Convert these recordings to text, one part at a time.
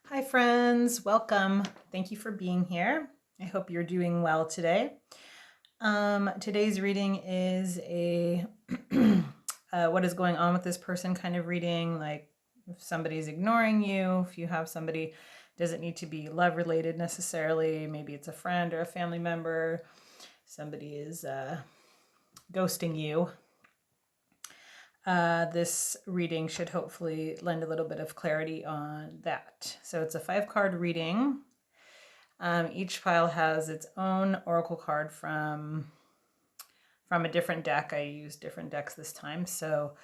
Hi friends, welcome. Thank you for being here. I hope you're doing well today. Today's reading is a what is going on with this person kind of reading, like if somebody's ignoring you, if you have somebody, doesn't need to be love related necessarily, maybe it's a friend or a family member, somebody is ghosting you. This reading should hopefully lend a little bit of clarity on that. So it's a 5-card reading. Each pile has its own oracle card from a different deck. I used different decks this time, so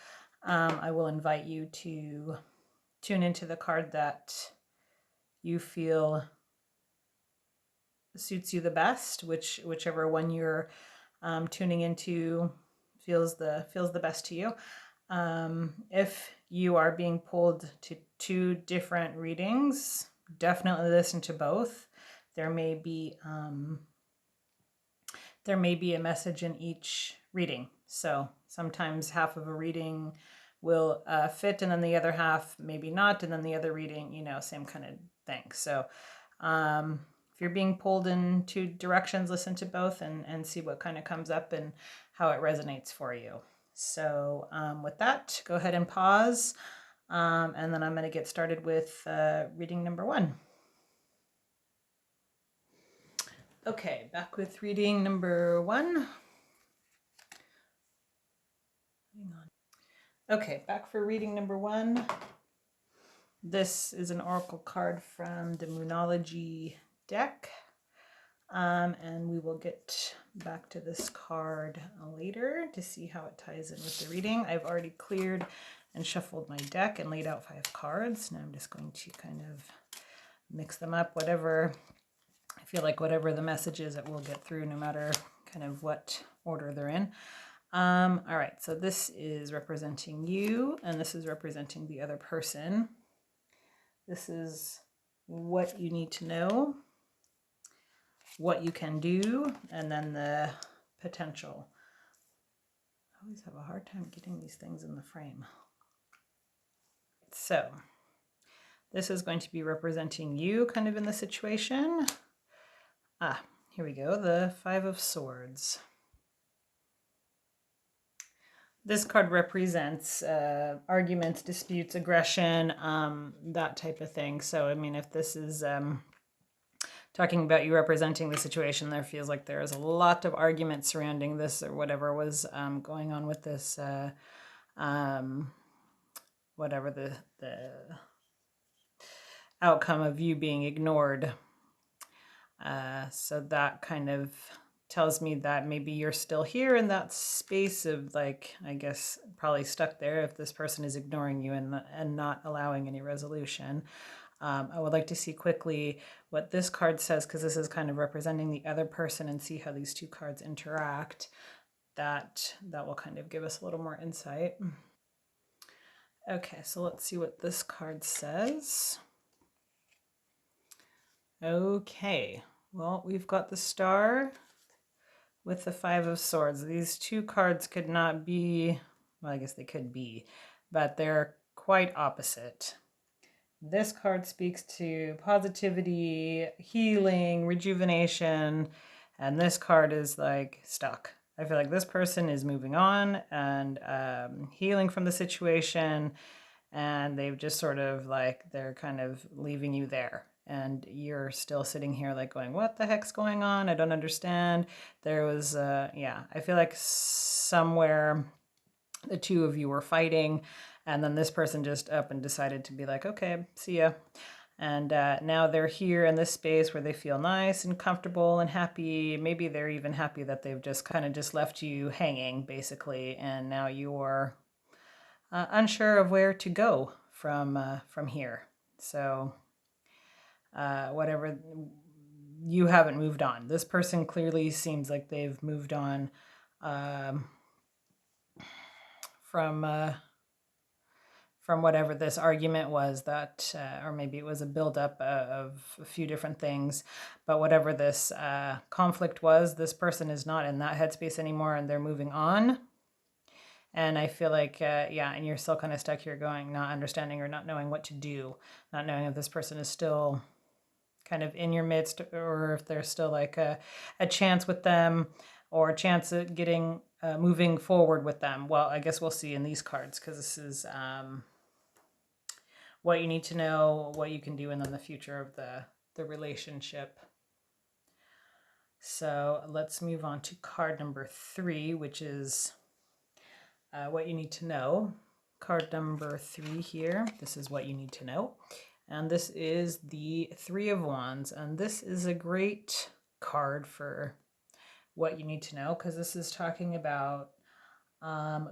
I will invite you to tune into the card that you feel suits you the best, whichever one you're tuning into feels the best to you. If you are being pulled to 2 different readings, definitely listen to both. There may be a message in each reading. So sometimes half of a reading will fit, and then the other half maybe not, and then the other reading, same kind of thing. So if you're being pulled in 2 directions, listen to both and see what kind of comes up and how it resonates for you. So with that, go ahead and pause, and then I'm going to get started with reading number 1. Okay, back with reading number 1. Hang on. Okay, back for reading number 1. This is an oracle card from the Moonology deck. And we will get back to this card later to see how it ties in with the reading. I've already cleared and shuffled my deck and laid out 5 cards. Now I'm just going to kind of mix them up. Whatever the message is, it will get through no matter kind of what order they're in. All right, so this is representing you, and this is representing the other person. This is what you need to know, what you can do, and then the potential. I always have a hard time getting these things in the frame. So this is going to be representing you kind of in the situation. Here we go, the 5 of Swords. This card represents arguments, disputes, aggression, that type of thing. So, I mean, if this is talking about you representing the situation, there feels like there is a lot of argument surrounding this or whatever was going on with this, whatever the outcome of you being ignored. So that kind of tells me that maybe you're still here in that space of, like, I guess probably stuck there if this person is ignoring you and not allowing any resolution. I would like to see quickly what this card says, because this is kind of representing the other person, and see how these 2 cards interact. That will kind of give us a little more insight. Okay, so let's see what this card says. Okay, well, we've got the Star with the 5 of Swords. These 2 cards could not be, well, I guess they could be, but they're quite opposite. This card speaks to positivity, healing, rejuvenation, and this card is like stuck. I feel like this person is moving on and healing from the situation, and they've just sort of like, they're kind of leaving you there. And you're still sitting here like going, what the heck's going on? I don't understand. There was, I feel like somewhere the 2 of you were fighting, and then this person just up and decided to be like, okay, see ya. And now they're here in this space where they feel nice and comfortable and happy. Maybe they're even happy that they've just kind of just left you hanging, basically, and now you're unsure of where to go from here. So whatever, you haven't moved on. This person clearly seems like they've moved on from whatever this argument was, that or maybe it was a buildup of a few different things, but whatever this conflict was, this person is not in that headspace anymore, and they're moving on. And I feel like, yeah, and you're still kind of stuck here going, not understanding or not knowing what to do, not knowing if this person is still kind of in your midst or if there's still like a chance with them or a chance at getting moving forward with them. Well, I guess we'll see in these cards because this is what you need to know, what you can do, and then the future of the relationship. So let's move on to card number 3, which is what you need to know. Card number 3 here. This is what you need to know. And this is the 3 of Wands. And this is a great card for what you need to know because this is talking about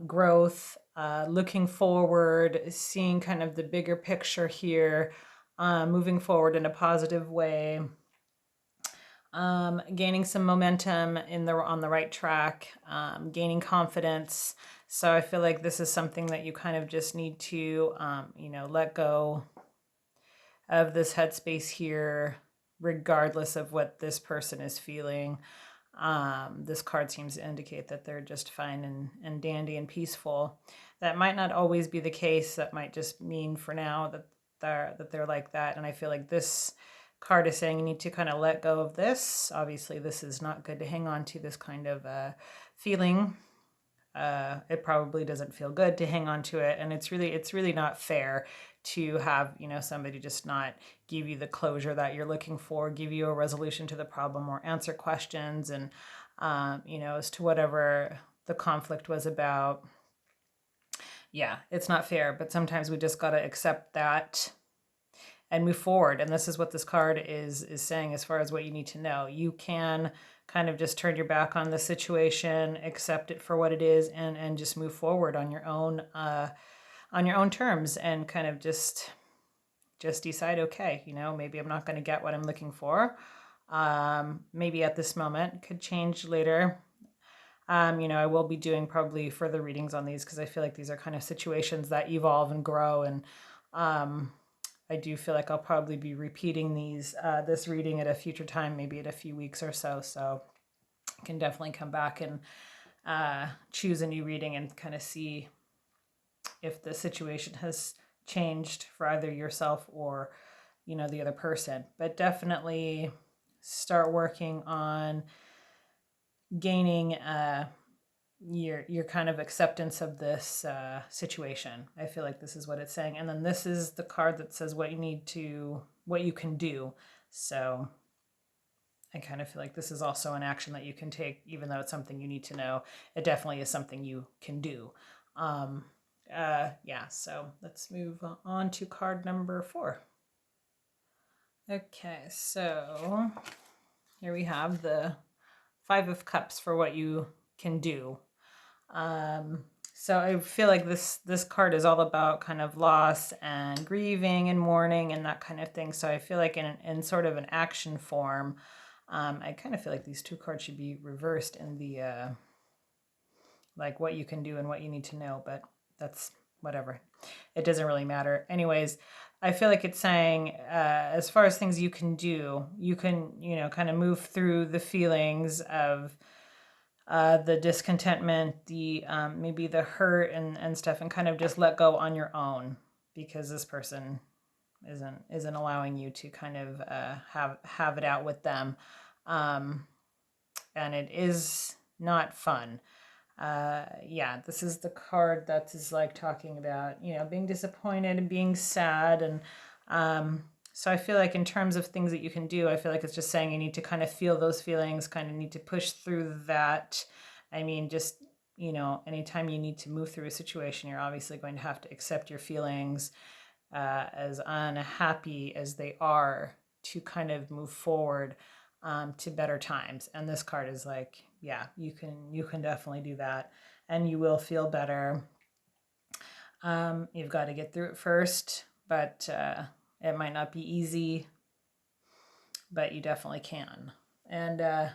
growth, looking forward, seeing kind of the bigger picture here, moving forward in a positive way, gaining some momentum on the right track, gaining confidence. So I feel like this is something that you kind of just need to, let go of this headspace here, regardless of what this person is feeling. This card seems to indicate that they're just fine and dandy and peaceful. That might not always be the case. That might just mean for now that they're like that. And I feel like this card is saying you need to kind of let go of this. Obviously, this is not good to hang on to this kind of feeling. It probably doesn't feel good to hang on to it, and it's really not fair to have somebody just not give you the closure that you're looking for, give you a resolution to the problem, or answer questions and as to whatever the conflict was about. Yeah, it's not fair, but sometimes we just got to accept that and move forward. And this is what this card is saying as far as what you need to know. You can kind of just turn your back on the situation, accept it for what it is, and just move forward on your own terms, and kind of just decide, okay, maybe I'm not going to get what I'm looking for. Maybe at this moment, could change later. I will be doing probably further readings on these because I feel like these are kind of situations that evolve and grow, and I do feel like I'll probably be repeating this reading at a future time, maybe at a few weeks or so. So I can definitely come back and choose a new reading and kind of see if the situation has changed for either yourself or the other person. But definitely start working on gaining your kind of acceptance of this situation. I feel like this is what it's saying. And then this is the card that says what you can do. So I kind of feel like this is also an action that you can take, even though it's something you need to know. It definitely is something you can do. Yeah, so let's move on to card number 4. Okay, so here we have the 5 of Cups for what you can do. So I feel like this card is all about kind of loss and grieving and mourning and that kind of thing. So I feel like in sort of an action form, I kind of feel like these 2 cards should be reversed in the like what you can do and what you need to know, but that's whatever. It doesn't really matter. Anyways, I feel like it's saying as far as things you can do, you can, kind of move through the feelings of the discontentment, the maybe the hurt and stuff, and kind of just let go on your own because this person isn't allowing you to kind of have it out with them, and it is not fun. Yeah, this is the card that is like talking about being disappointed and being sad, and so I feel like in terms of things that you can do, I feel like it's just saying you need to kind of feel those feelings, kind of need to push through that. I mean, just, anytime you need to move through a situation, you're obviously going to have to accept your feelings as unhappy as they are to kind of move forward to better times. And this card is like, yeah, you can definitely do that, and you will feel better. You've got to get through it first, but it might not be easy, but you definitely can. And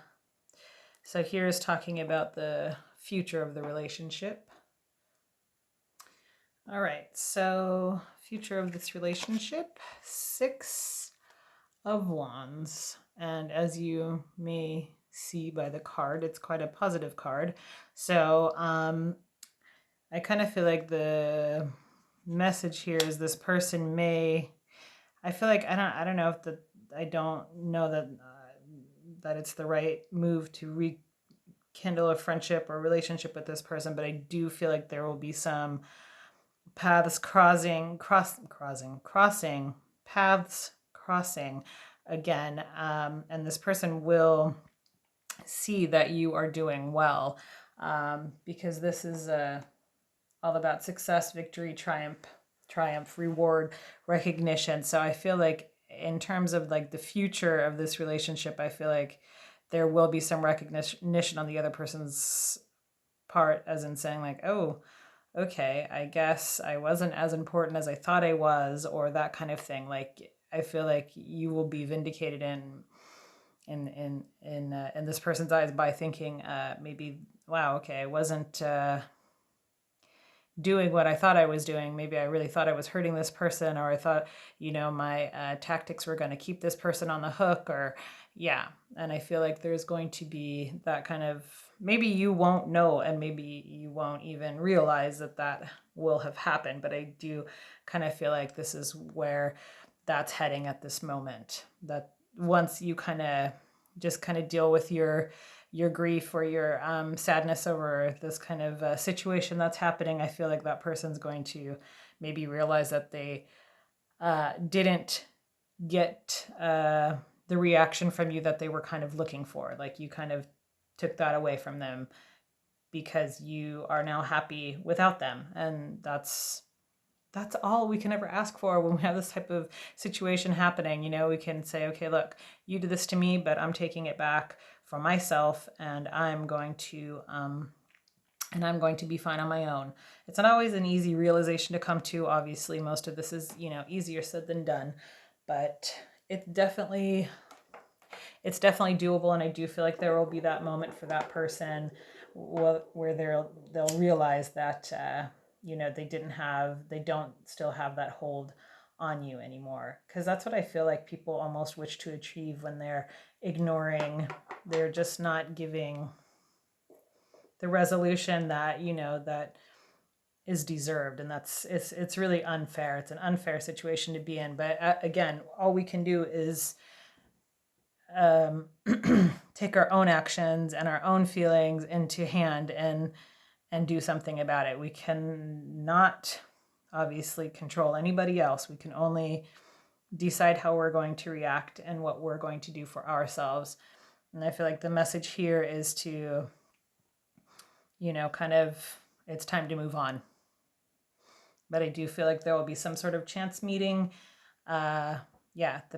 so here's talking about the future of the relationship. All right, so future of this relationship, 6 of Wands. And as you may see by the card, it's quite a positive card. So I kind of feel like the message here is this person may, I feel like I don't know if the I don't know that it's the right move to rekindle a friendship or relationship with this person, but I do feel like there will be some paths crossing paths crossing again, and this person will see that you are doing well, because this is all about success, victory, triumph, reward, recognition. So I feel like in terms of like the future of this relationship, I feel like there will be some recognition on the other person's part, as in saying like, oh, okay, I guess I wasn't as important as I thought I was, or that kind of thing. Like I feel like you will be vindicated in this person's eyes by thinking, maybe, wow, okay, I wasn't doing what I thought I was doing. Maybe I really thought I was hurting this person, or I thought, my tactics were going to keep this person on the hook, or yeah. And I feel like there's going to be that kind of, maybe you won't know, and maybe you won't even realize that will have happened. But I do kind of feel like this is where that's heading at this moment. That once you kind of just kind of deal with your grief or your sadness over this kind of situation that's happening, I feel like that person's going to maybe realize that they didn't get the reaction from you that they were kind of looking for. Like you kind of took that away from them because you are now happy without them. And that's all we can ever ask for when we have this type of situation happening. We can say, okay, look, you did this to me, but I'm taking it back for myself, and I'm going to be fine on my own. It's not always an easy realization to come to. Obviously, most of this is, easier said than done, but it's definitely doable. And I do feel like there will be that moment for that person where they'll realize that they don't still have that hold on you anymore, because that's what I feel like people almost wish to achieve when they're ignoring. They're just not giving the resolution that that is deserved, and it's really unfair. It's an unfair situation to be in. But again, all we can do is take our own actions and our own feelings into hand and do something about it. We cannot obviously control anybody else. We can only decide how we're going to react and what we're going to do for ourselves. And I feel like the message here is to, kind of, it's time to move on. But I do feel like there will be some sort of chance meeting. The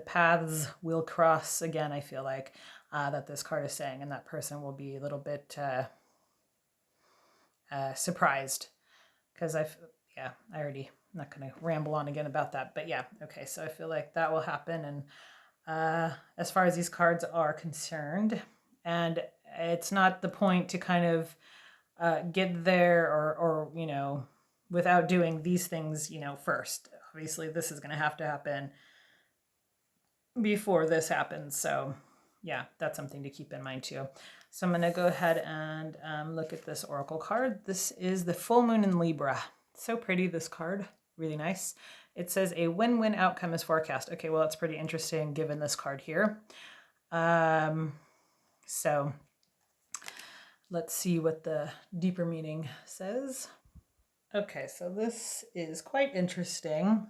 paths will cross again, I feel like, that this card is saying, and that person will be a little bit surprised, because I'm not going to ramble on again about that, but yeah, okay, so I feel like that will happen. And as far as these cards are concerned, and it's not the point to kind of get there or without doing these things first. Obviously this is going to happen before this happens, so yeah, that's something to keep in mind too. So I'm going to go ahead and look at this oracle card. This is the full moon in Libra. So pretty, this card, really nice. It says a win-win outcome is forecast. Okay, well, that's pretty interesting given this card here. So let's see what the deeper meaning says. Okay, so this is quite interesting.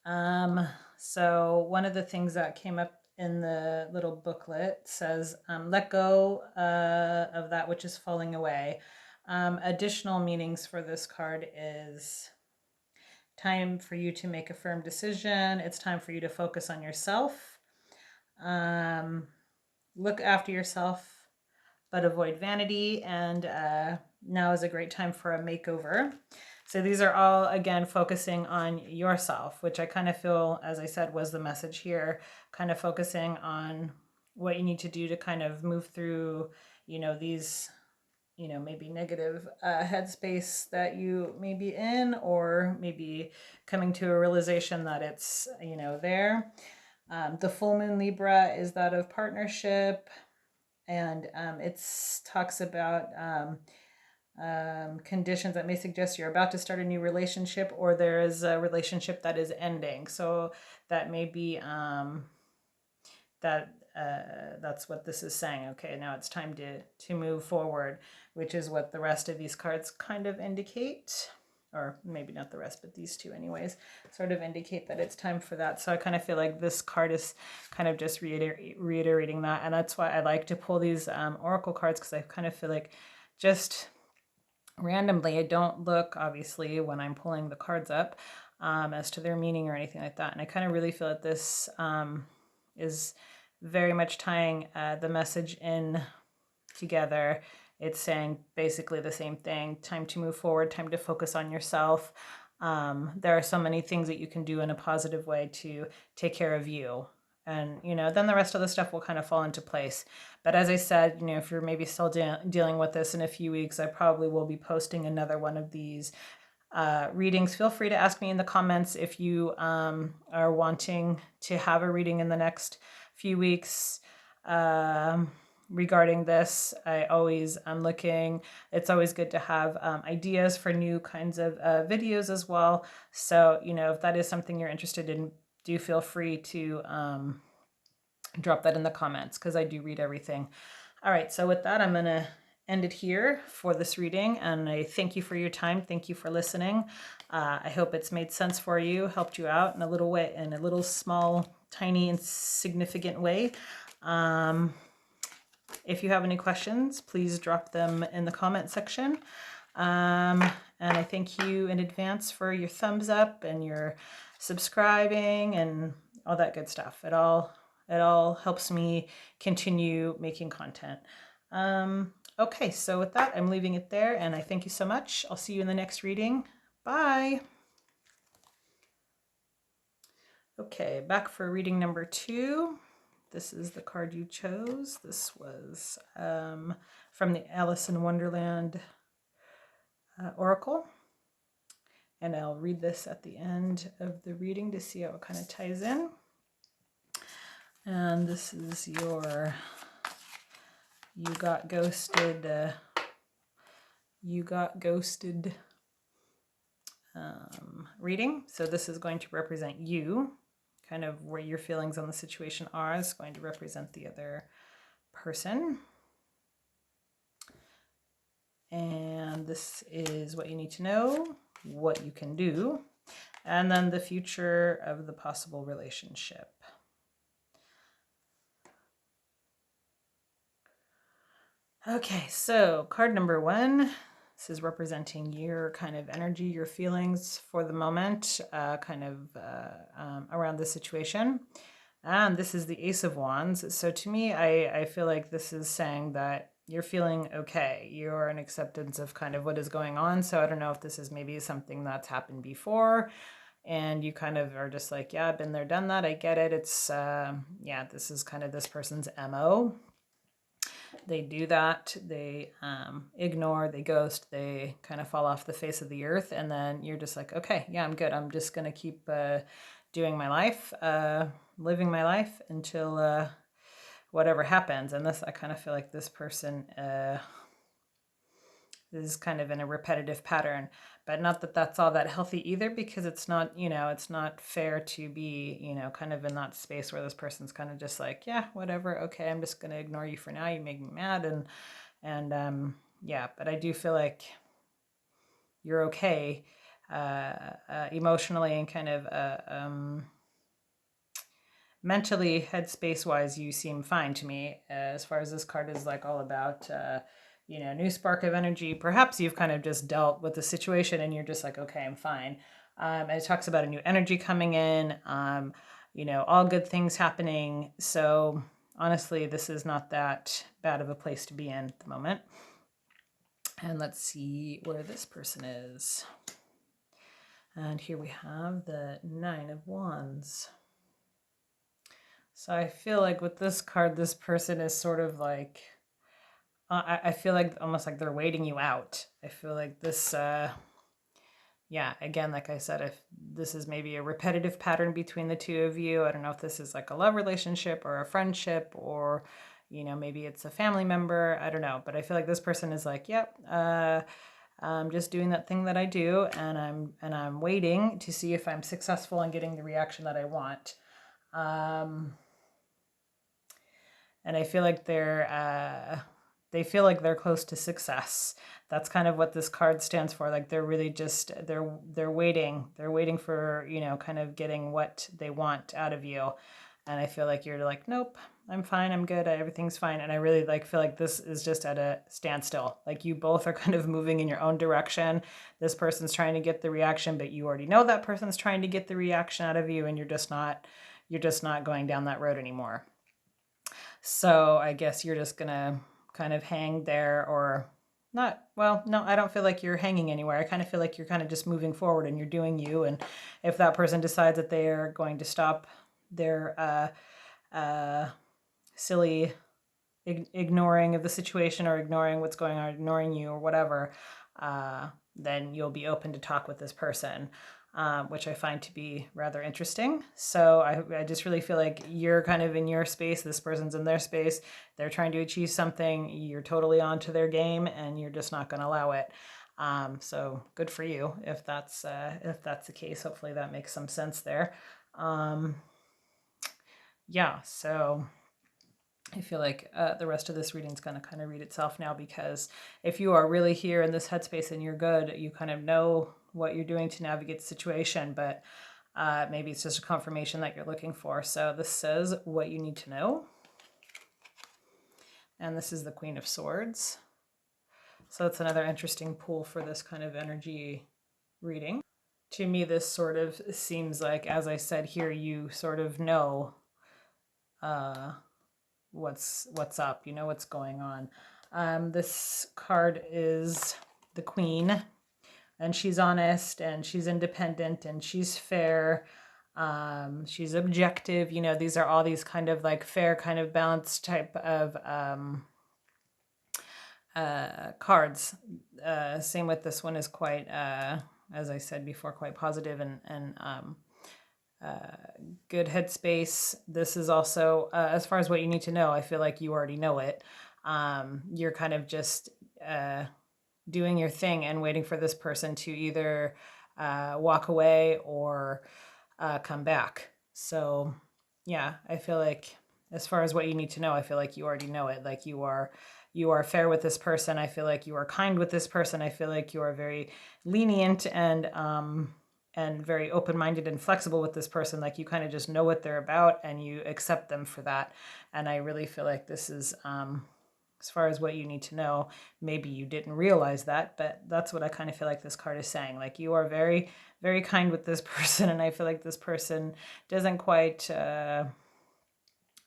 So one of the things that came up in the little booklet says, let go of that which is falling away. Additional meanings for this card is time for you to make a firm decision. It's time for you to focus on yourself. Look after yourself, but avoid vanity. And now is a great time for a makeover. So these are all, again, focusing on yourself, which I kind of feel, as I said, was the message here, kind of focusing on what you need to do to kind of move through, these, maybe negative headspace that you may be in, or maybe coming to a realization that it's, there. The full moon Libra is that of partnership, and it talks about conditions that may suggest you're about to start a new relationship, or there is a relationship that is ending. So that may be that's what this is saying. Okay, now it's time to move forward, which is what the rest of these cards kind of indicate, or maybe not the rest, but these two anyways, sort of indicate that it's time for that. So I kind of feel like this card is kind of just reiterating that, and that's why I like to pull these oracle cards, because I kind of feel like just randomly, I don't look obviously when I'm pulling the cards up as to their meaning or anything like that, and I kind of really feel that this is very much tying the message in together. It's saying basically the same thing: time to move forward, time to focus on yourself. There are so many things that you can do in a positive way to take care of you, and then the rest of the stuff will kind of fall into place. But as I said, if you're maybe still dealing with this, in a few weeks I probably will be posting another one of these readings. Feel free to ask me in the comments if you are wanting to have a reading in the next few weeks regarding this. I'm looking. It's always good to have ideas for new kinds of videos as well. So, if that is something you're interested in, do feel free to drop that in the comments, because I do read everything. All right, so with that, I'm going to end it here for this reading, and I thank you for your time. Thank you for listening. I hope it's made sense for you, helped you out in a little way, in a little small, tiny, insignificant way. If you have any questions, please drop them in the comment section. And I thank you in advance for your thumbs up and your subscribing and all that good stuff. It all helps me continue making content. Okay, so with that, I'm leaving it there, and I thank you so much. I'll see you in the next reading. Bye. Okay, back for reading number 2. This is the card you chose. This was from the Alice in Wonderland Oracle. And I'll read this at the end of the reading to see how it kind of ties in. And this is your You Got Ghosted reading. So this is going to represent you, kind of where your feelings on the situation are. It's going to represent the other person. And this is what you need to know, what you can do, and then the future of the possible relationship. Okay, so card number 1, this is representing your kind of energy, your feelings for the moment, around the situation. And this is the Ace of Wands. So to me, I feel like this is saying that you're feeling okay. You're in acceptance of kind of what is going on. So I don't know if this is maybe something that's happened before, and you kind of are just like, yeah, I've been there, done that. I get it. It's, this is kind of this person's MO. They do that. They ignore, they ghost, they kind of fall off the face of the earth. And then you're just like, okay, yeah, I'm good. I'm just going to keep doing my life, living my life until whatever happens. And this, I kind of feel like this person is kind of in a repetitive pattern, but not that that's all that healthy either, because it's not, it's not fair to be, kind of in that space where this person's kind of just like, yeah, whatever. Okay. I'm just going to ignore you for now. You make me mad. But I do feel like you're okay, emotionally and kind of, mentally, headspace wise, you seem fine to me, as far as this card is like all about, new spark of energy. Perhaps you've kind of just dealt with the situation and you're just like, okay, I'm fine. And it talks about a new energy coming in, all good things happening. So honestly, this is not that bad of a place to be in at the moment. And let's see where this person is. And here we have the 9 of Wands. So I feel like with this card, this person is sort of like, I feel like almost like they're waiting you out. I feel like this, again, like I said, if this is maybe a repetitive pattern between the two of you, I don't know if this is like a love relationship or a friendship or, you know, maybe it's a family member, I don't know, but I feel like this person is like, yep, I'm just doing that thing that I do, and I'm waiting to see if I'm successful in getting the reaction that I want. And I feel like they feel like they're close to success. That's kind of what this card stands for. Like they're really just they're waiting. They're waiting for, you know, kind of getting what they want out of you. And I feel like you're like, nope, I'm fine, I'm good, everything's fine. And I really like feel like this is just at a standstill. Like you both are kind of moving in your own direction. This person's trying to get the reaction, but you already know that person's trying to get the reaction out of you, and you're just not going down that road anymore. So I guess you're just gonna kind of hang there, or not. Well, no, I don't feel like you're hanging anywhere. I kind of feel like you're kind of just moving forward and you're doing you. And if that person decides that they are going to stop their silly ignoring of the situation, or ignoring what's going on, ignoring you or whatever, then you'll be open to talk with this person. Which I find to be rather interesting. So I just really feel like you're kind of in your space, this person's in their space, they're trying to achieve something, you're totally onto their game, and you're just not going to allow it. So good for you if that's the case. Hopefully that makes some sense there. Yeah, so I feel like the rest of this reading is going to kind of read itself now, because if you are really here in this headspace and you're good, you kind of know what you're doing to navigate the situation, but maybe it's just a confirmation that you're looking for. So this says what you need to know. And this is the Queen of Swords. So it's another interesting pull for this kind of energy reading. To me, this sort of seems like, as I said here, you sort of know what's up, you know what's going on. This card is the Queen, and she's honest, and she's independent, and she's fair. She's objective. You know, these are all these kind of like fair, kind of balanced type of cards. Same with this one, is quite, as I said before, quite positive and good headspace. This is also, as far as what you need to know, I feel like you already know it. You're kind of just doing your thing and waiting for this person to either walk away or come back. So yeah, I feel like as far as what you need to know, I feel like you already know it. Like you are fair with this person. I feel like you are kind with this person. I feel like you are very lenient and very open-minded and flexible with this person. Like you kind of just know what they're about and you accept them for that. And I really feel like this is, as far as what you need to know, maybe you didn't realize that, but that's what I kind of feel like this card is saying. Like you are very, very kind with this person, and I feel like this person doesn't quite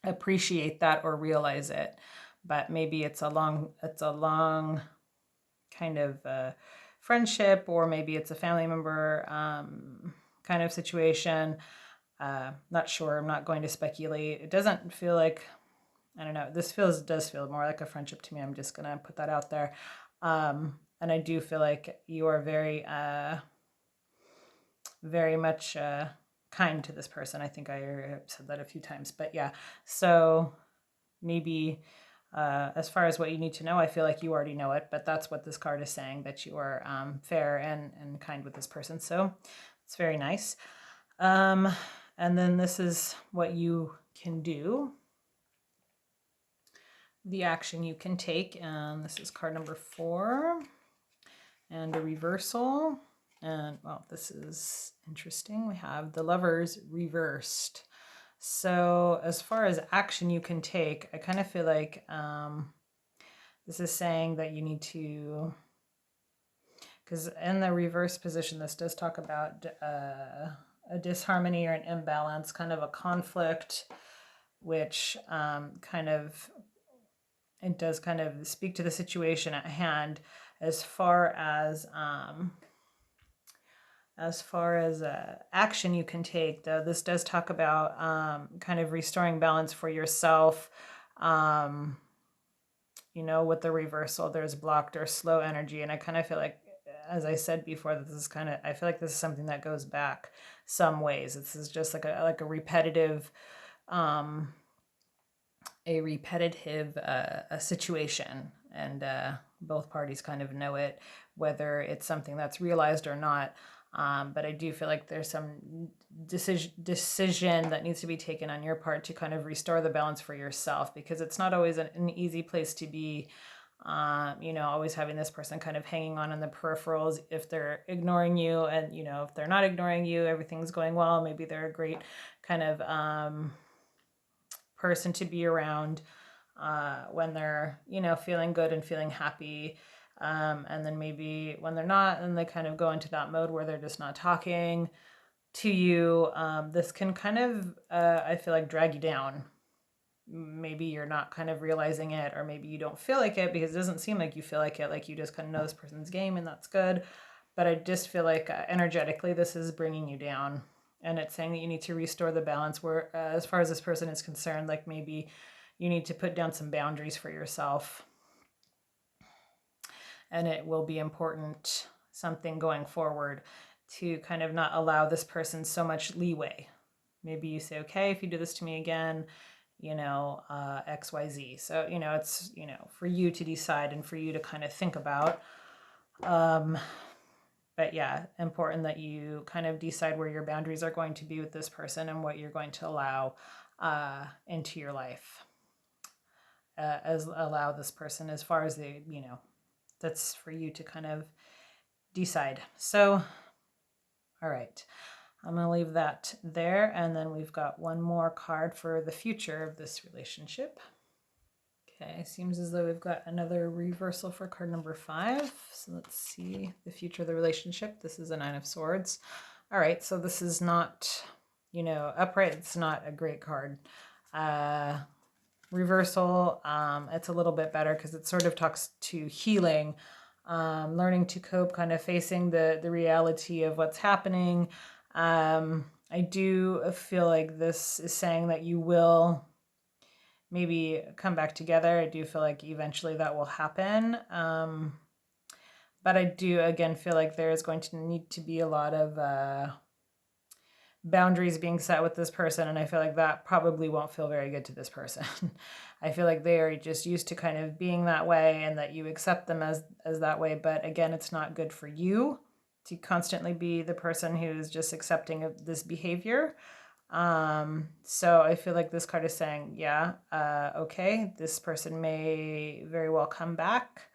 appreciate that or realize it. But maybe it's a long kind of friendship, or maybe it's a family member kind of situation. Not sure. I'm not going to speculate. It doesn't feel like, I don't know. This does feel more like a friendship to me. I'm just gonna put that out there. And I do feel like you are very, very much kind to this person. I think I have said that a few times, but yeah. So maybe as far as what you need to know, I feel like you already know it, but that's what this card is saying, that you are fair and kind with this person. So it's very nice. And then this is what you can do, the action you can take, and this is card number 4, and a reversal. And well, this is interesting. We have the Lovers reversed. So as far as action you can take, I kind of feel like this is saying that you need to, because in the reverse position, this does talk about a disharmony or an imbalance, kind of a conflict, which it does kind of speak to the situation at hand. As far as action you can take, though, this does talk about kind of restoring balance for yourself. You know, with the reversal, there's blocked or slow energy, and I kind of feel like, as I said before, that this is kind of, I feel like this is something that goes back some ways. This is just like a repetitive a repetitive a situation, and both parties kind of know it, whether it's something that's realized or not. But I do feel like there's some decision that needs to be taken on your part to kind of restore the balance for yourself, because it's not always an easy place to be. Always having this person kind of hanging on in the peripherals if they're ignoring you, and if they're not ignoring you, everything's going well. Maybe they're a great kind of person to be around when they're feeling good and feeling happy. And then maybe when they're not, and they kind of go into that mode where they're just not talking to you. This can kind of, I feel like, drag you down. Maybe you're not kind of realizing it, or maybe you don't feel like it because it doesn't seem like you feel like it. Like you just kind of know this person's game, and that's good. But I just feel like energetically, this is bringing you down. And it's saying that you need to restore the balance where, as far as this person is concerned, like maybe you need to put down some boundaries for yourself. And it will be important, something going forward, to kind of not allow this person so much leeway. Maybe you say, okay, if you do this to me again, XYZ. So, it's, for you to decide and for you to kind of think about. But yeah, important that you kind of decide where your boundaries are going to be with this person and what you're going to allow into your life. As allow this person as far as they, that's for you to kind of decide. So, all right, I'm going to leave that there. And then we've got one more card for the future of this relationship. Okay, seems as though we've got another reversal for card number 5. So let's see the future of the relationship. This is a 9 of Swords. All right, so this is not, upright. It's not a great card. Reversal, it's a little bit better because it sort of talks to healing, learning to cope, kind of facing the reality of what's happening. I do feel like this is saying that you will maybe come back together. I do feel like eventually that will happen. But I do, again, feel like there is going to need to be a lot of boundaries being set with this person. And I feel like that probably won't feel very good to this person. I feel like they are just used to kind of being that way and that you accept them as that way. But again, it's not good for you to constantly be the person who's just accepting of this behavior. So I feel like this card is saying, yeah, okay, this person may very well come back.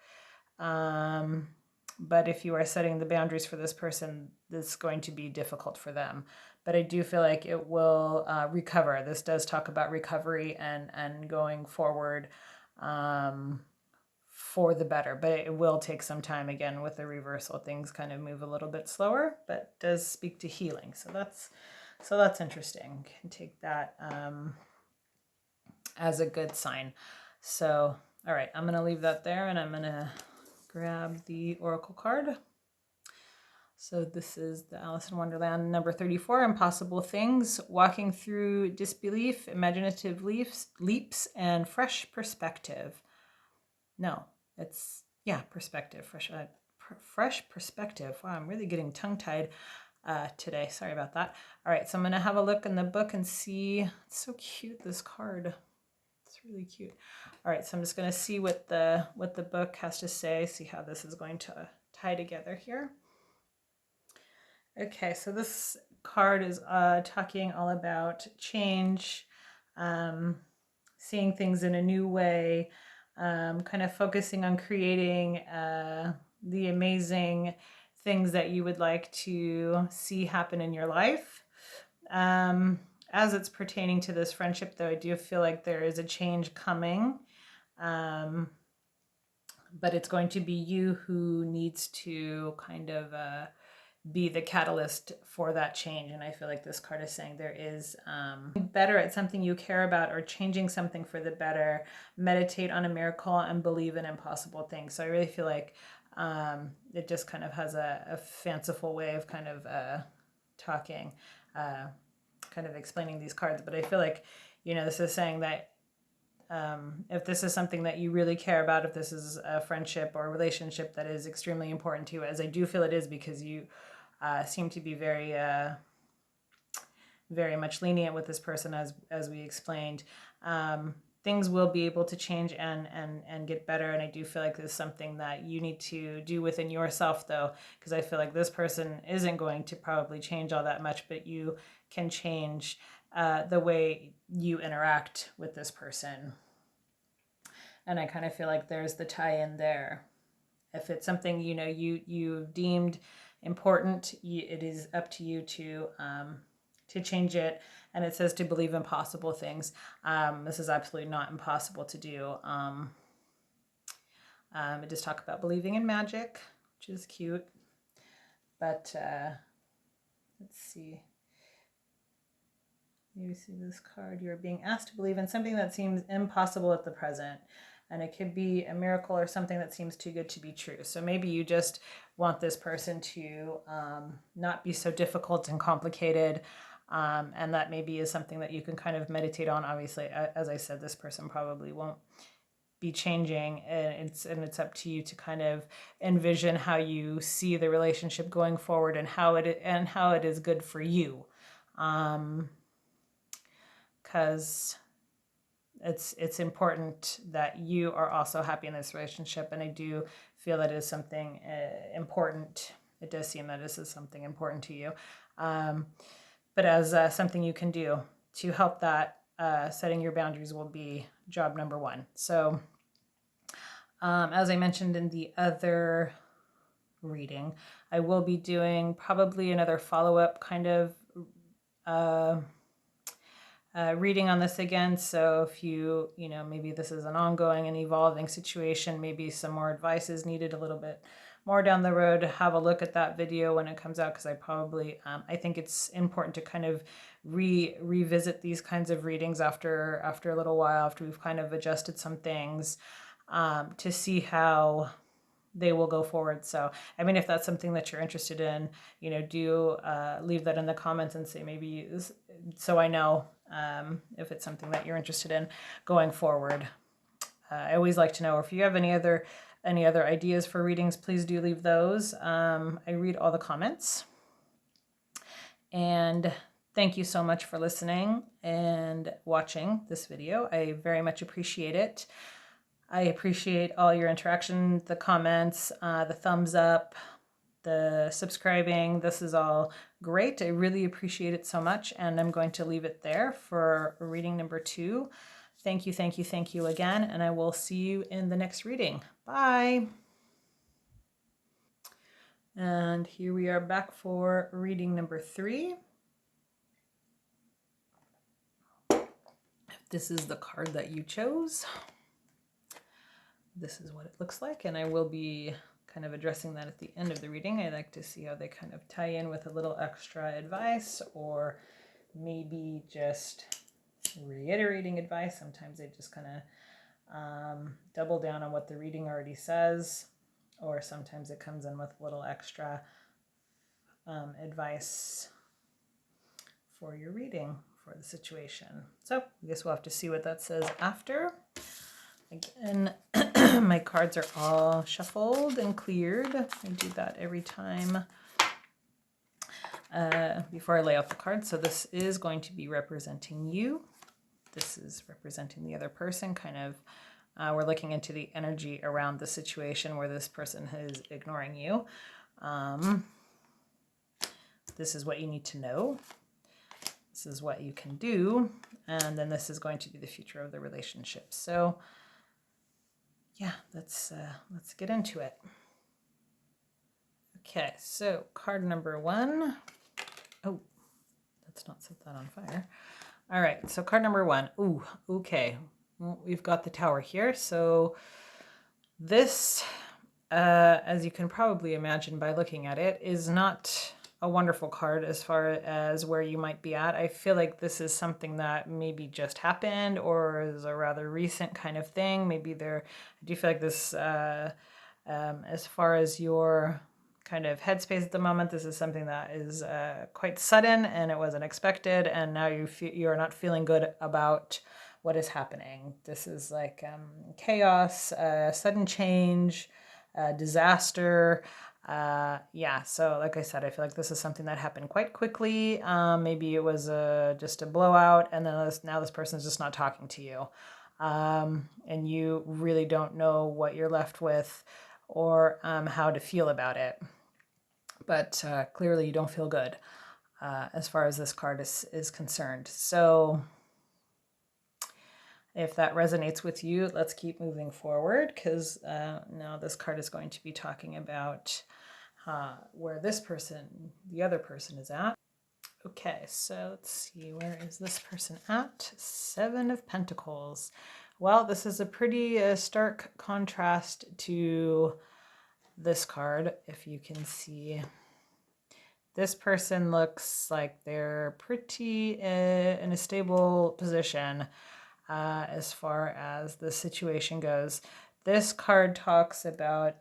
But if you are setting the boundaries for this person, it's going to be difficult for them. But I do feel like it will recover. This does talk about recovery and going forward for the better. But it will take some time. Again, with the reversal, things kind of move a little bit slower, but does speak to healing. So that's interesting. Can take that as a good sign. So, all right, I'm going to leave that there, and I'm going to grab the Oracle card. So this is the Alice in Wonderland number 34, Impossible Things, walking through disbelief, imaginative leaps, and fresh perspective. No, it's, perspective, fresh perspective. Wow, I'm really getting tongue-tied today. Sorry about that. All right, so I'm going to have a look in the book and see. It's so cute, this card. It's really cute. All right, so I'm just going to see what the book has to say, see how this is going to tie together here. Okay, so this card is talking all about change, seeing things in a new way, kind of focusing on creating the amazing things that you would like to see happen in your life. As it's pertaining to this friendship, though, I do feel like there is a change coming. But it's going to be you who needs to kind of be the catalyst for that change. And I feel like this card is saying there is better at something you care about or changing something for the better. Meditate on a miracle and believe in impossible things. So I really feel like it just kind of has a fanciful way of kind of talking, kind of explaining these cards. But I feel like, this is saying that if this is something that you really care about, if this is a friendship or a relationship that is extremely important to you, as I do feel it is, because you seem to be very, very much lenient with this person, as we explained. things will be able to change and get better. And I do feel like this is something that you need to do within yourself, though, because I feel like this person isn't going to probably change all that much, but you can change the way you interact with this person. And I kind of feel like there's the tie in there. If it's something you deemed important, it is up to you to change it. And it says to believe in possible things. This is absolutely not impossible to do. It does talk about believing in magic, which is cute. But let's see. You see this card. You're being asked to believe in something that seems impossible at the present. And it could be a miracle or something that seems too good to be true. So maybe you just want this person to not be so difficult and complicated. And that maybe is something that you can kind of meditate on. Obviously, as I said, this person probably won't be changing, and it's up to you to kind of envision how you see the relationship going forward and how it is good for you. Because it's important that you are also happy in this relationship, and I do feel that is something important. It does seem that this is something important to you, but as something you can do to help that, setting your boundaries will be job number one. So as I mentioned in the other reading, I will be doing probably another follow-up kind of reading on this again. So if maybe this is an ongoing and evolving situation, maybe some more advice is needed a little bit more down the road, have a look at that video when it comes out, because I think it's important to kind of revisit these kinds of readings after a little while, after we've kind of adjusted some things, to see how they will go forward. So, I mean, if that's something that you're interested in, do leave that in the comments and say maybe, so I know if it's something that you're interested in going forward. I always like to know, if you have any other ideas for readings, please do leave those. I read all the comments. And thank you so much for listening and watching this video. I very much appreciate it. I appreciate all your interaction, the comments, the thumbs up, the subscribing. This is all great. I really appreciate it so much. And I'm going to leave it there for reading number 2. Thank you, thank you, thank you again. And I will see you in the next reading. Bye. And here we are back for reading number 3. If this is the card that you chose, this is what it looks like. And I will be kind of addressing that at the end of the reading. I like to see how they kind of tie in with a little extra advice, or maybe just reiterating advice. Sometimes they just kind of double down on what the reading already says, or sometimes it comes in with a little extra advice for your reading, for the situation. So I guess we'll have to see what that says after. Again, my cards are all shuffled and cleared. I do that every time before I lay out the cards. So this is going to be representing you. This is representing the other person. Kind of, we're looking into the energy around the situation where this person is ignoring you. This is what you need to know. This is what you can do. And then this is going to be the future of the relationship. So yeah, let's get into it. Okay, so card number 1. Oh, let's not set that on fire. All right, so card number 1. Ooh, okay. Well, we've got the Tower here. So this, as you can probably imagine by looking at it, is not a wonderful card as far as where you might be at. I feel like this is something that maybe just happened or is a rather recent kind of thing. Maybe I do feel like this, as far as your kind of headspace at the moment, this is something that is quite sudden and it wasn't expected, and now you are not feeling good about what is happening. This is like chaos, sudden change, disaster. Yeah, so like I said, I feel like this is something that happened quite quickly. Maybe it was just a blowout, and then now this person is just not talking to you. and you really don't know what you're left with or how to feel about it. But clearly you don't feel good as far as this card is concerned. So if that resonates with you, let's keep moving forward, because now this card is going to be talking about where this person, the other person, is at. Okay, so let's see, where is this person at? Seven of Pentacles. Well, this is a pretty stark contrast to this card, if you can see. This person looks like they're pretty in a stable position as far as the situation goes. This card talks about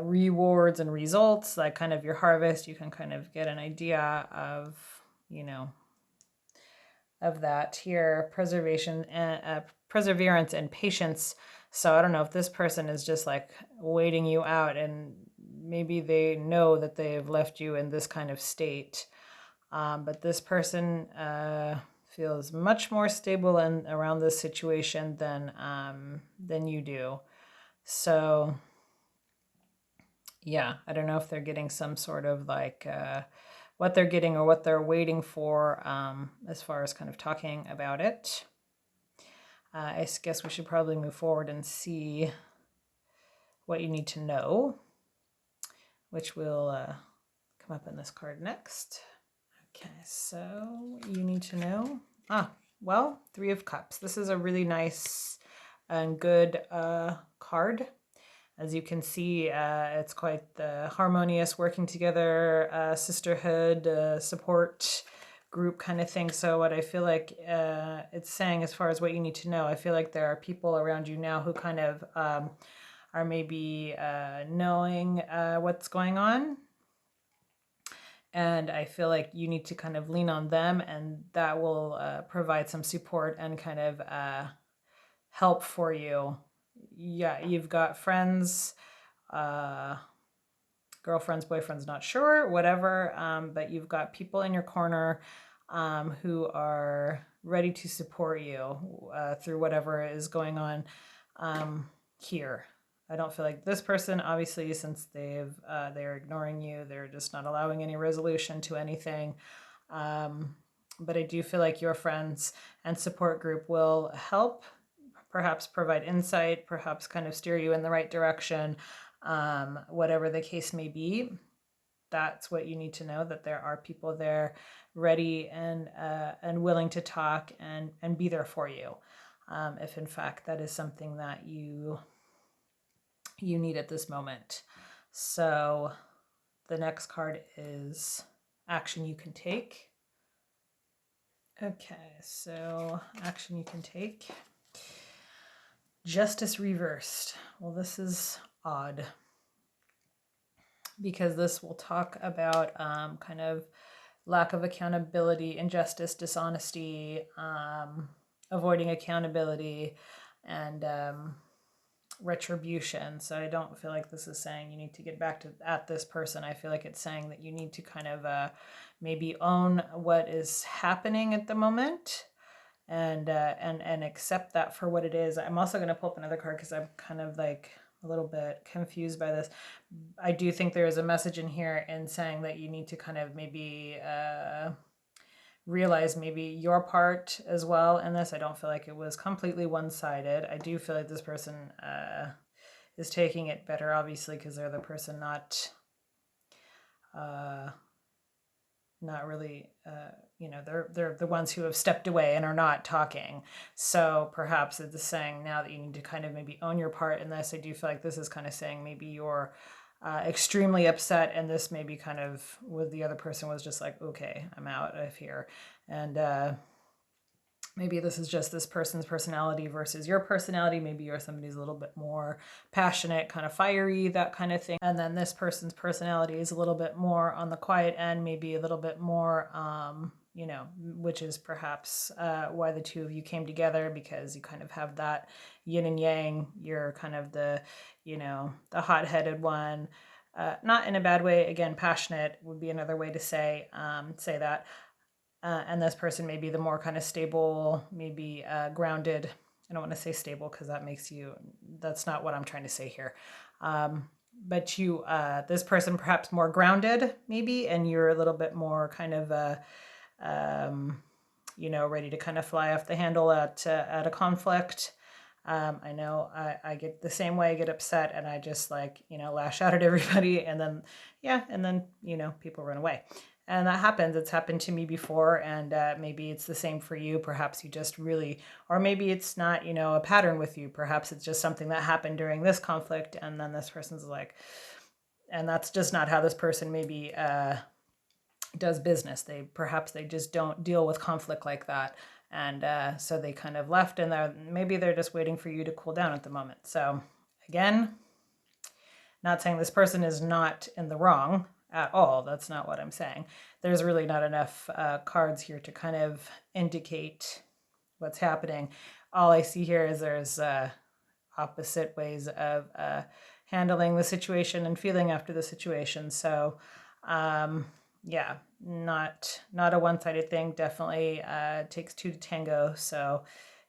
rewards and results, like kind of your harvest. You can kind of get an idea of, you know, of that here. Preservation and perseverance and patience. So I don't know if this person is just like waiting you out, and maybe they know that they've left you in this kind of state. But this person feels much more stable and around this situation than you do. So yeah, I don't know if they're getting some sort of like what they're getting or what they're waiting for as far as kind of talking about it. I guess we should probably move forward and see what you need to know, which will come up in this card next. Okay, so you need to know. Well, Three of Cups. This is a really nice and good card. As you can see, it's quite the harmonious, working together, sisterhood, support group kind of thing. So what I feel like it's saying as far as what you need to know, I feel like there are people around you now who kind of are maybe knowing what's going on. And I feel like you need to kind of lean on them, and that will provide some support and kind of help for you. Yeah, you've got friends, girlfriends, boyfriends, not sure, whatever, but you've got people in your corner who are ready to support you through whatever is going on here. I don't feel like this person, obviously, since they're ignoring you, they're just not allowing any resolution to anything. But I do feel like your friends and support group will help, perhaps provide insight, perhaps kind of steer you in the right direction, whatever the case may be. That's what you need to know, that there are people there ready and willing to talk and be there for you, if in fact that is something that you need at this moment. So the next card is action you can take. Okay, so action you can take. Justice reversed. Well, this is odd, because this will talk about kind of lack of accountability, injustice, dishonesty, avoiding accountability, and retribution. So I don't feel like this is saying you need to get back to at this person. I feel like it's saying that you need to kind of maybe own what is happening at the moment, and accept that for what it is. I'm also going to pull up another card because I'm kind of like a little bit confused by this. I do think there is a message in here in saying that you need to kind of maybe realize maybe your part as well in this. I don't feel like it was completely one-sided. I do feel like this person is taking it better, obviously, because they're the person not really, they're the ones who have stepped away and are not talking. So perhaps it's saying now that you need to kind of maybe own your part in this. I do feel like this is kind of saying maybe you're extremely upset, and this maybe kind of with the other person was just like, okay, I'm out of here. And maybe this is just this person's personality versus your personality. Maybe you're somebody who's a little bit more passionate, kind of fiery, that kind of thing. And then this person's personality is a little bit more on the quiet end, maybe a little bit more, which is perhaps why the two of you came together, because you kind of have that yin and yang. You're kind of the hot-headed one. Not in a bad way. Again, passionate would be another way to say that. and this person may be the more kind of stable, maybe grounded. I don't want to say stable because that's not what I'm trying to say here. But this person perhaps more grounded maybe, and you're a little bit more kind of, ready to kind of fly off the handle at a conflict. I know I get the same way. I get upset and I just lash out at everybody, and then people run away. And that happens. It's happened to me before, and maybe it's the same for you. Perhaps you just really, or maybe it's not, a pattern with you. Perhaps it's just something that happened during this conflict, and then this person's and that's just not how this person maybe does business. Perhaps they just don't deal with conflict like that, and so they kind of left, and maybe they're just waiting for you to cool down at the moment. So again, not saying this person is not in the wrong at all. That's not what I'm saying. There's really not enough cards here to kind of indicate what's happening. All I see here is there's opposite ways of handling the situation and feeling after the situation. So yeah, not a one-sided thing. Definitely takes two to tango. So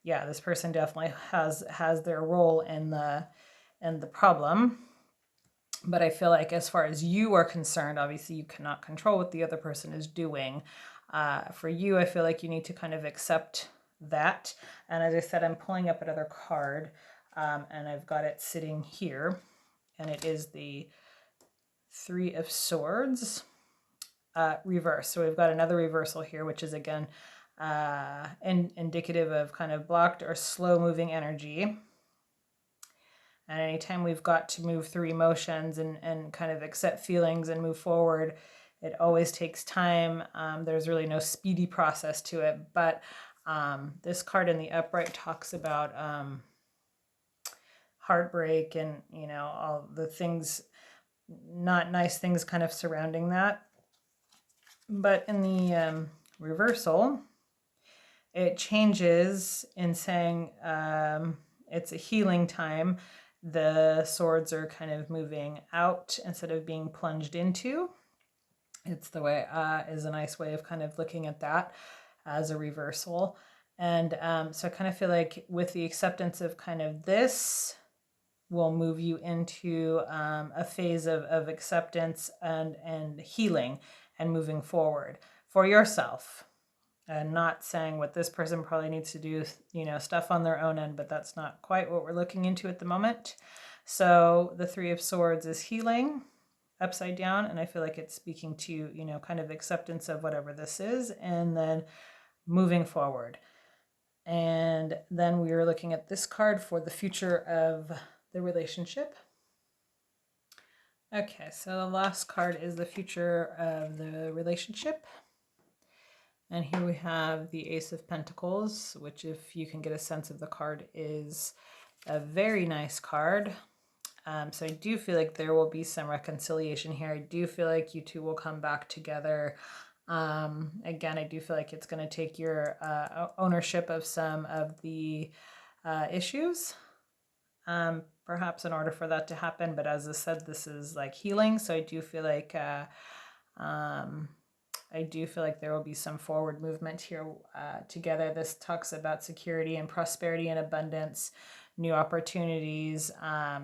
yeah, this person definitely has their role in the problem. But I feel like as far as you are concerned, obviously you cannot control what the other person is doing. For you, I feel like you need to kind of accept that. And as I said, I'm pulling up another card, and I've got it sitting here, and it is the Three of Swords reverse. So we've got another reversal here, which is again indicative of kind of blocked or slow moving energy. And anytime we've got to move through emotions and kind of accept feelings and move forward, it always takes time. There's really no speedy process to it. But this card in the upright talks about heartbreak and, all the things, not nice things kind of surrounding that. But in the reversal, it changes in saying it's a healing time. The swords are kind of moving out instead of being plunged into. It's the way is a nice way of kind of looking at that as a reversal. And so I kind of feel like with the acceptance of kind of this will move you into a phase of acceptance and healing and moving forward for yourself. And not saying what this person probably needs to do, stuff on their own end, but that's not quite what we're looking into at the moment. So the Three of Swords is healing upside down, and I feel like it's speaking to, kind of acceptance of whatever this is, and then moving forward. And then we are looking at this card for the future of the relationship. Okay, so the last card is the future of the relationship. And here we have the Ace of Pentacles, which, if you can get a sense of the card, is a very nice card. So I do feel like there will be some reconciliation here. I do feel like you two will come back together. Again, I do feel like it's going to take your ownership of some of the issues, perhaps in order for that to happen. But as I said, this is like healing. So I do feel like there will be some forward movement here together. This talks about security and prosperity and abundance, new opportunities.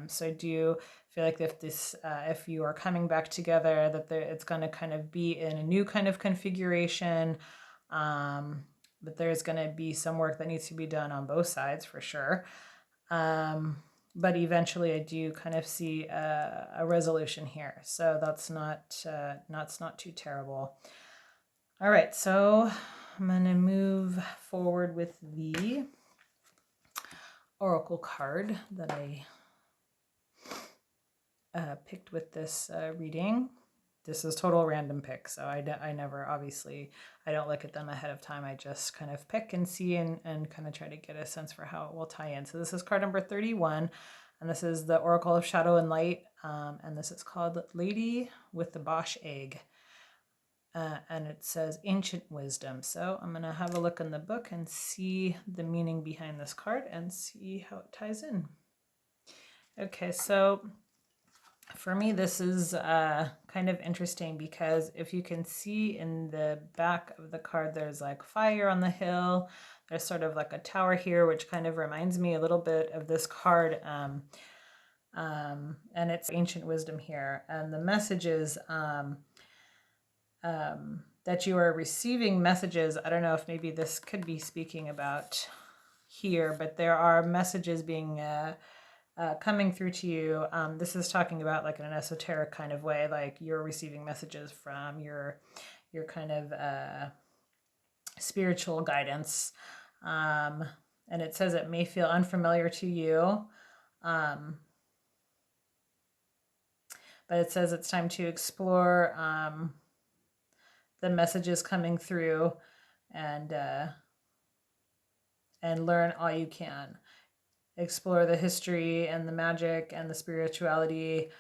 So I do feel like if you are coming back together, that it's going to kind of be in a new kind of configuration. But there's going to be some work that needs to be done on both sides for sure. But eventually I do kind of see a resolution here. So that's not too terrible. All right, so I'm going to move forward with the Oracle card that I picked with this reading. This is total random pick, so I never, obviously, I don't look at them ahead of time. I just kind of pick and see and kind of try to get a sense for how it will tie in. So this is card number 31, and this is the Oracle of Shadow and Light, and this is called Lady with the Bosch Egg. And it says ancient wisdom. So I'm going to have a look in the book and see the meaning behind this card and see how it ties in. Okay, so For me, this is kind of interesting because if you can see in the back of the card, there's like fire on the hill. There's sort of like a tower here, which kind of reminds me a little bit of this card. And it's ancient wisdom here. And the message is that you are receiving messages. I don't know if maybe this could be speaking about here, but there are messages being coming through to you. This is talking about like in an esoteric kind of way, like you're receiving messages from your kind of spiritual guidance. And it says it may feel unfamiliar to you. But it says it's time to explore the messages coming through and learn all you can. Explore the history and the magic and the spirituality,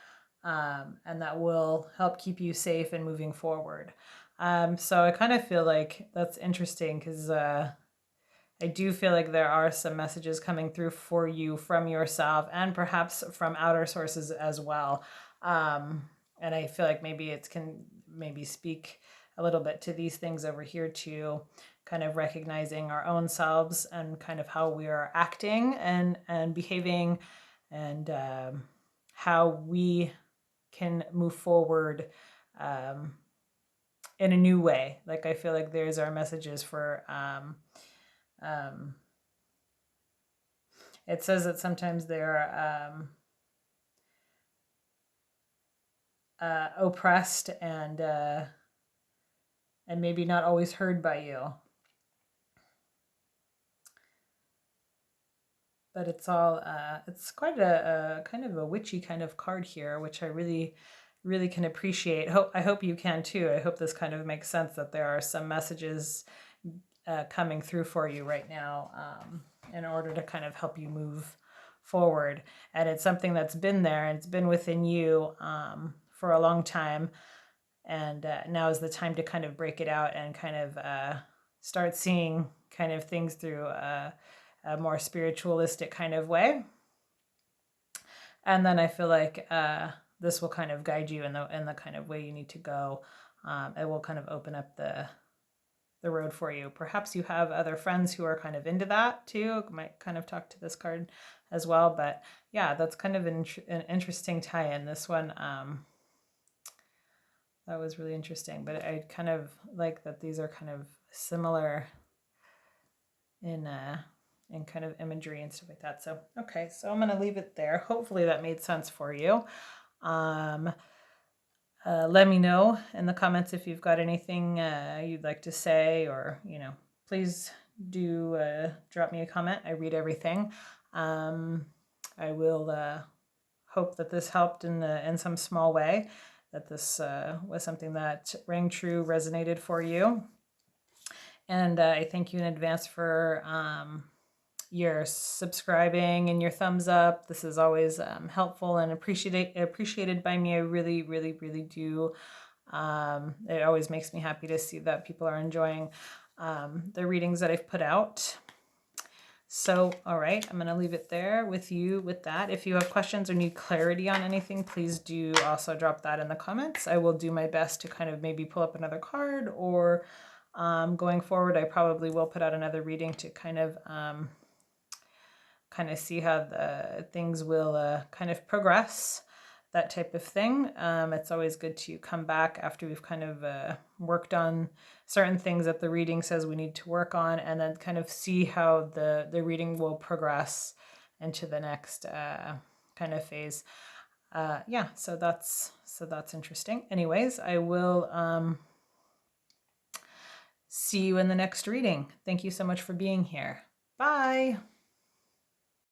and that will help keep you safe and moving forward. So I kind of feel like that's interesting because I do feel like there are some messages coming through for you from yourself and perhaps from outer sources as well. And I feel like maybe it can maybe speak a little bit to these things over here too, kind of recognizing our own selves and kind of how we are acting and behaving, and how we can move forward in a new way. Like I feel like there's our messages for it says that sometimes they're oppressed and maybe not always heard by you. But it's all it's quite a kind of a witchy kind of card here, which I really can appreciate. I hope you can too. I hope this kind of makes sense, that there are some messages coming through for you right now in order to kind of help you move forward. And it's something that's been there and it's been within you for a long time. And now is the time to kind of break it out and kind of start seeing kind of things through a more spiritualistic kind of way. And then I feel like this will kind of guide you in the kind of way you need to go. It will kind of open up the road for you. Perhaps you have other friends who are kind of into that too. Might kind of talk to this card as well. But yeah, that's kind of an interesting tie-in. This one, that was really interesting. But I kind of like that these are kind of similar in kind of imagery and stuff like that. So, okay, so I'm going to leave it there. Hopefully that made sense for you. Let me know in the comments if you've got anything you'd like to say, or, please do drop me a comment. I read everything. I will hope that this helped in some small way, that this was something that rang true, resonated for you. And I thank you in advance for your subscribing and your thumbs up. This is always helpful and appreciated by me. I really, really, really do. It always makes me happy to see that people are enjoying the readings that I've put out. So, all right, I'm going to leave it there with you with that. If you have questions or need clarity on anything, please do also drop that in the comments. I will do my best to kind of maybe pull up another card, or going forward, I probably will put out another reading to kind of see how the things will kind of progress, that type of thing. It's always good to come back after we've kind of worked on certain things that the reading says we need to work on, and then kind of see how the reading will progress into the next kind of phase. Yeah, so that's interesting. Anyways, I will see you in the next reading. Thank you so much for being here. Bye.